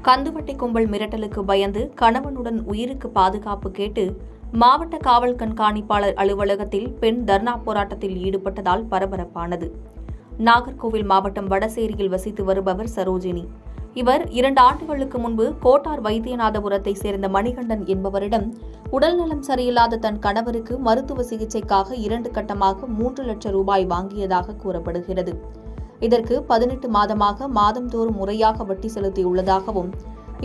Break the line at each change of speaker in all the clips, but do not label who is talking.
கந்துவட்டி கும்பல் மிரட்டலுக்கு பயந்து கணவனுடன் உயிருக்கு பாதுகாப்பு கேட்டு மாவட்ட காவல் கண்காணிப்பாளர் அலுவலகத்தில் பெண் தர்ணா போராட்டத்தில் ஈடுபட்டதால் பரபரப்பானது. நாகர்கோவில் மாவட்டம் வடசேரியில் வசித்து வருபவர் சரோஜினி. இவர் 2 ஆண்டுகளுக்கு முன்பு கோட்டார் வைத்தியநாதபுரத்தை சேர்ந்த மணிகண்டன் என்பவரிடம் உடல்நலம் சரியில்லாத தன் கணவருக்கு மருத்துவ சிகிச்சைக்காக 2 கட்டமாக 3 லட்சம் ரூபாய் வாங்கியதாக கூறப்படுகிறது. இதற்கு 18 மாதமாக மாதந்தோறும் முறையாக வட்டி செலுத்தியுள்ளதாகவும்,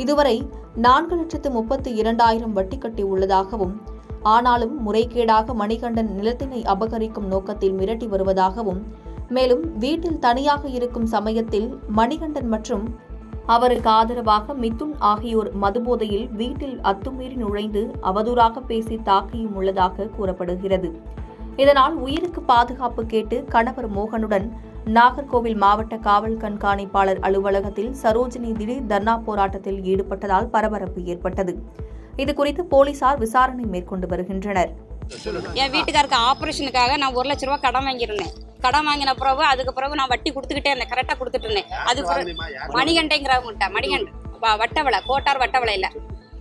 இதுவரை 4,32,000 வட்டி கட்டியுள்ளதாகவும், ஆனாலும் முறைகேடாக மணிகண்டன் நிலத்தினை அபகரிக்கும் நோக்கத்தில் மிரட்டி வருவதாகவும், மேலும் வீட்டில் தனியாக இருக்கும் சமயத்தில் மணிகண்டன் மற்றும் அவருக்கு ஆதரவாக மிதுன் ஆகியோர் மதுபோதையில் வீட்டில் அத்துமீறி நுழைந்து அவதூறாக பேசி தாக்கியும் உள்ளதாக கூறப்படுகிறது. இதனால் உயிருக்கு பாதுகாப்பு கேட்டு கணவர் மோகனுடன் நாகர்கோவில் மாவட்ட காவல் கண்காணிப்பாளர் அலுவலகத்தில் சரோஜினி திடீர் தர்ணா போராட்டத்தில் ஈடுபட்டதால் பரபரப்பு ஏற்பட்டது. இதுகுறித்து போலீசார் விசாரணை மேற்கொண்டு வருகின்றனர்.
என் வீட்டுக்காருக்கு ஆபரேஷனுக்காக நான் 1 லட்ச ரூபாய் கடன் வாங்கியிருந்தேன். கடன் வாங்கின பிறகு அதுக்கு பிறகு நான் வட்டி கொடுத்துக்கிட்டே இருந்தேன், கரெக்டா கொடுத்துட்டு இருந்தேன். அது மணிகண்டைங்கிறவங்கள்ட்ட, மணிகண்டன் வட்டவளை, கோட்டார் வட்டவளையில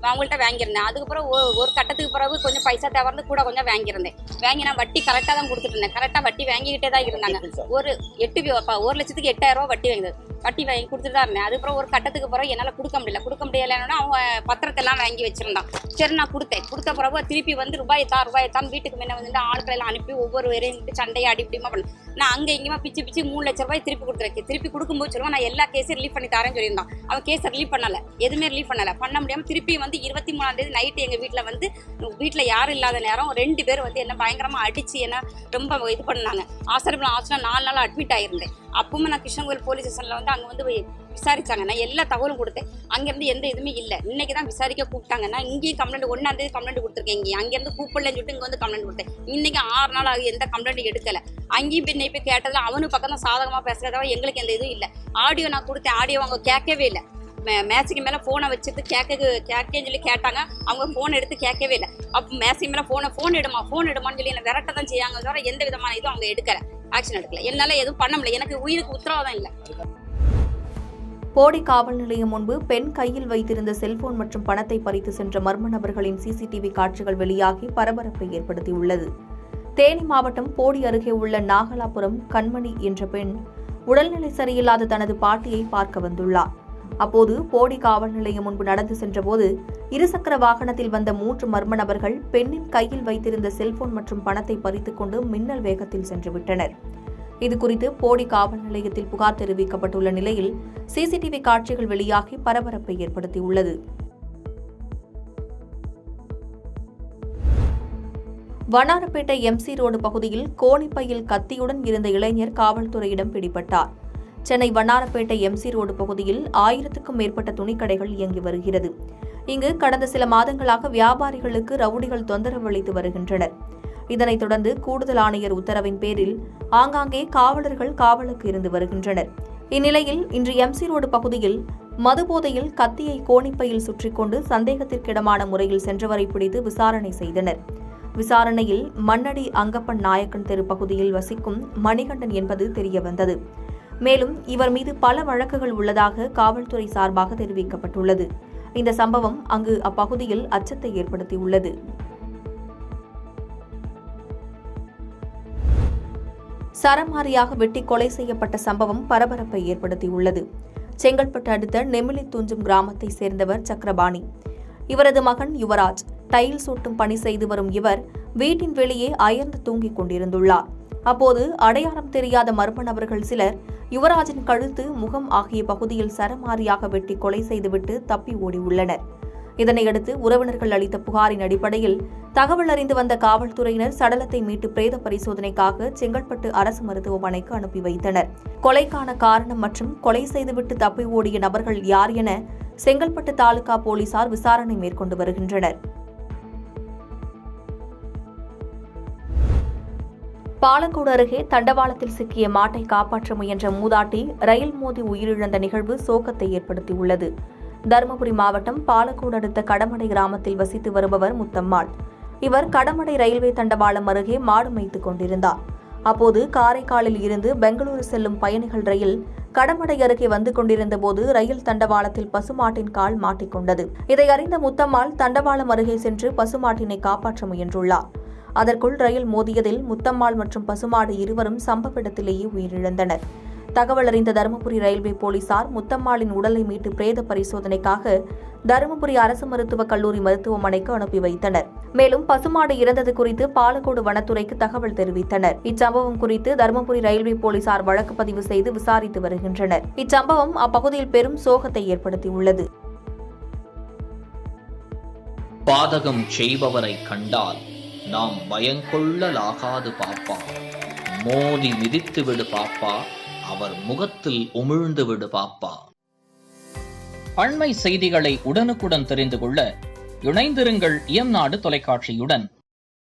அவங்கள்ட்ட வாங்கியிருந்தேன். அதுக்கப்புறம் ஒரு கட்டத்துக்கு பிறகு கொஞ்சம் பைசா தேவை கூட கொஞ்சம் வாங்கியிருந்தேன். வாங்கி நான் வட்டி கரெக்டாக தான் கொடுத்துட்டு இருந்தேன். கரெக்டாக வட்டி வாங்கிக்கிட்டே தான் இருந்தாங்க. ஒரு 1 லட்சத்துக்கு 8,000 ரூபா வட்டி வாங்கி கொடுத்துட்டு தான் இருந்தேன். அதுக்கப்புறம் ஒரு கட்டத்துக்கு பிறகு என்னால் கொடுக்க முடியலன்னா அவங்க பத்திரத்தெல்லாம் வாங்கி வச்சிருந்தான். சரி, நான் கொடுத்த பிறகு திருப்பி வந்து ரூபாய் தான் வீட்டுக்கு முன்ன வந்து ஆட்களை எல்லாம் அனுப்பி ஒவ்வொரு வரையும் சண்டையை அடிப்படிமா பண்ணேன். நான் அங்கே இங்கேயுமா பிச்சு 3 லட்ச ரூபாய் திருப்பி கொடுத்துருக்கேன். திருப்பி கொடுக்கும்போது சொல்லுவான், நான் எல்லா கேஸையும் ரிலீஃப் பண்ணி தரேன்னு சொல்லியிருந்தான். அவன் கேஸை ரிலீஃப் பண்ணலை, எதுவுமே ரிலீஃப் பண்ண முடியாமல் திருப்பி வந்து 23ஆம் தேதி நைட்டு எங்கள் வீட்டில் யாரும் இல்லாத நேரம் 2 பேர் வந்து என்ன பயங்கரமாக அடித்து என்ன ரொம்ப இது பண்ணாங்க. ஹாஸ்பிட்டல் 4 நாள் அட்மிட் ஆகியிருந்தேன். அப்பவும் நான் கிருஷ்ணகோவில் போலீஸ் ஸ்டேஷனில் வந்து அங்கே வந்து விசாரிச்சாங்க. நான் எல்லா தகவலும் கொடுத்தேன். அங்கேருந்து எந்த இதுவுமே இல்லை. இன்னைக்கு தான் விசாரிக்க கூப்பிட்டாங்க. நான் இங்கேயும் கம்ப்ளைண்ட் 1ஆம் தேதி கம்ப்ளைண்ட் கொடுத்துருக்கேன். இங்கே அங்கேருந்து கூப்பிடலன்னு சொல்லிட்டு இங்கே வந்து கம்ப்ளைண்ட் கொடுத்தேன். இன்னைக்கு 6 நாள் ஆகுது, எந்த கம்ப்ளைண்ட் எடுக்கலை. அங்கேயும் பின்ன போய் கேட்டதில் அவனு பக்கம் தான் சாதகமாக பேசுறதா, எங்களுக்கு எந்த இதுவும் இல்லை. ஆடியோ நான் கொடுத்தேன், ஆடியோ அவங்க கேட்கவே இல்லை. மேட்சுக்கு மேலே ஃபோனை வச்சுட்டு கேட்கேன்னு சொல்லி கேட்டாங்க. அவங்க ஃபோன் எடுத்து கேட்கவே இல்லை. அப்போ மேட்சுக்கு மேலே ஃபோன் எடுமான்னு சொல்லி என்னை விரட்ட தான் செய்யாங்க. தவிர எந்த விதமான இதுவும் அவங்க எடுக்கலை, ஆக்ஷன் எடுக்கல. என்னால் எதுவும் பண்ண முடியல. எனக்கு உயிருக்கு உத்தரவாதம் இல்லை.
போடி காவல் நிலையம் முன்பு பெண் கையில் வைத்திருந்த செல்போன் மற்றும் பணத்தை பறித்து சென்ற மர்ம நபர்களின் சிசிடிவி காட்சிகள் வெளியாகி பரபரப்பை ஏற்படுத்தியுள்ளது. தேனி மாவட்டம் போடி அருகே உள்ள நாகலாபுரம் கண்மணி என்ற பெண் உடல்நிலை சரியில்லாத தனது பாட்டியை பார்க்க வந்துள்ளார். அப்போது போடி காவல் நிலையம் முன்பு நடந்து சென்றபோது இருசக்கர வாகனத்தில் வந்த 3 மர்ம நபர்கள் பெண்ணின் கையில் வைத்திருந்த செல்போன் மற்றும் பணத்தை பறித்துக் கொண்டு மின்னல் வேகத்தில் சென்றுவிட்டனர். இதுகுறித்து போடி காவல் நிலையத்தில் புகார் தெரிவிக்கப்பட்டுள்ள நிலையில் சிசிடிவி காட்சிகள் வெளியாகி பரபரப்பை ஏற்படுத்தியுள்ளது. வண்ணாரப்பேட்டை MC ரோடு பகுதியில் கோணிப்பையில் கத்தியுடன் இருந்த இளைஞர் காவல்துறையிடம் பிடிபட்டார். சென்னை வண்ணாரப்பேட்டை MC ரோடு பகுதியில் 1000க்கும் மேற்பட்ட துணிக்கடைகள் இயங்கி வருகிறது. இங்கு கடந்த சில மாதங்களாக வியாபாரிகளுக்கு ரவுடிகள் தொந்தரவு அளித்து வருகின்றனர். இதனைத் தொடர்ந்து கூடுதல் ஆணையர் உத்தரவின் பேரில் ஆங்காங்கே காவலர்கள் காவலுக்கு இருந்து வருகின்றனர். இந்நிலையில் இன்று MC ரோடு பகுதியில் மதுபோதையில் கத்தியை கோணிப்பையில் சுற்றிக் கொண்டு சந்தேகத்திற்கிடமான முறையில் சென்றவரை பிடித்து விசாரணை செய்தனர். விசாரணையில் மண்ணடி அங்கப்பன் நாயக்கன் தெரு பகுதியில் வசிக்கும் மணிகண்டன் என்பது தெரியவந்தது. மேலும் இவர் மீது பல வழக்குகள் உள்ளதாக காவல்துறை சார்பாக தெரிவிக்கப்பட்டுள்ளது. இந்த சம்பவம் அங்கு அப்பகுதியில் அச்சத்தை ஏற்படுத்தியுள்ளது. சரமாரியாக வெட்டி கொலை செய்யப்பட்ட சம்பவம் பரபரப்பை ஏற்படுத்தியுள்ளது. செங்கல்பட்டு அடுத்த நெமிலி துஞ்சும் கிராமத்தை சேர்ந்தவர் சக்கரபாணி. இவரது மகன் யுவராஜ் டைல்ஸ் ஒட்டும் பணி செய்து வரும் இவர் வீட்டின் வெளியே அயர்ந்து தூங்கிக் கொண்டிருந்துள்ளார். அப்போது அடையாளம் தெரியாத மர்ம நபர்கள் சிலர் யுவராஜின் கழுத்து, முகம் ஆகிய பகுதியில் சரமாரியாக வெட்டி கொலை செய்துவிட்டு தப்பி ஓடியுள்ளனர். இதனையடுத்து உறவினர்கள் அளித்த புகாரின் அடிப்படையில் தகவல் அறிந்து வந்த காவல்துறையினர் சடலத்தை மீட்டு பிரேத பரிசோதனைக்காக செங்கல்பட்டு அரசு மருத்துவமனைக்கு அனுப்பி வைத்தனர். கொலைக்கான காரணம் மற்றும் கொலை செய்துவிட்டு தப்பி ஓடிய நபர்கள் யார் என செங்கல்பட்டு தாலுகா போலீசார் விசாரணை மேற்கொண்டு வருகின்றனர். பாலக்கோடு அருகே தண்டவாளத்தில் சிக்கிய மாட்டை காப்பாற்ற முயன்ற மூதாட்டி ரயில் மோதி உயிரிழந்த நிகழ்வு சோகத்தை ஏற்படுத்தியுள்ளது. தருமபுரி மாவட்டம் பாலக்கோடு அடுத்த கடமடை கிராமத்தில் வசித்து வருபவர் முத்தம்மாள். இவர் கடமடை ரயில்வே தண்டவாளம் அருகே மாடு மேய்த்துக் கொண்டிருந்தார். அப்போது காரைக்காலில் இருந்து பெங்களூரு செல்லும் பயணிகள் ரயில் கடமடை அருகே வந்து கொண்டிருந்த போது ரயில் தண்டவாளத்தில் பசுமாட்டின் கால் மாட்டிக்கொண்டது. இதை அறிந்த முத்தம்மாள் தண்டவாளம் அருகே சென்று பசுமாட்டினை காப்பாற்ற முயன்றுள்ளார். அதற்குள் ரயில் மோதியதில் முத்தம்மாள் மற்றும் பசுமாடு இருவரும் சம்பவ இடத்திலேயே உயிரிழந்தனர். தகவல் அறிந்த தருமபுரி ரயில்வே போலீசார் முத்தம்மாளின் உடலை மீட்டு பிரேத பரிசோதனைக்காக தருமபுரி அரசு மருத்துவக் கல்லூரி மருத்துவமனைக்கு அனுப்பி வைத்தனர். மேலும் பசுமாடு இறந்தது குறித்து பாலக்கோடு வனத்துறைக்கு தகவல் தெரிவித்தனர். இச்சம்பவம் குறித்து தருமபுரி ரயில்வே போலீசார் வழக்கு பதிவு செய்து விசாரித்து வருகின்றனர். இச்சம்பவம் அப்பகுதியில் பெரும் சோகத்தை ஏற்படுத்தியுள்ளது.
பாதகம் செய்பவரை கண்டால் நாம் பயங்கொள்ளலாகாது பாப்பா, மோதி மிதித்து விடு பாப்பா, அவர் முகத்தில் உமிழ்ந்து விடு பாப்பா. அண்மை செய்திகளை உடனுக்குடன் தெரிந்து கொள்ள இணைந்திருங்கள் இயம்நாடு தொலைக்காட்சியுடன்.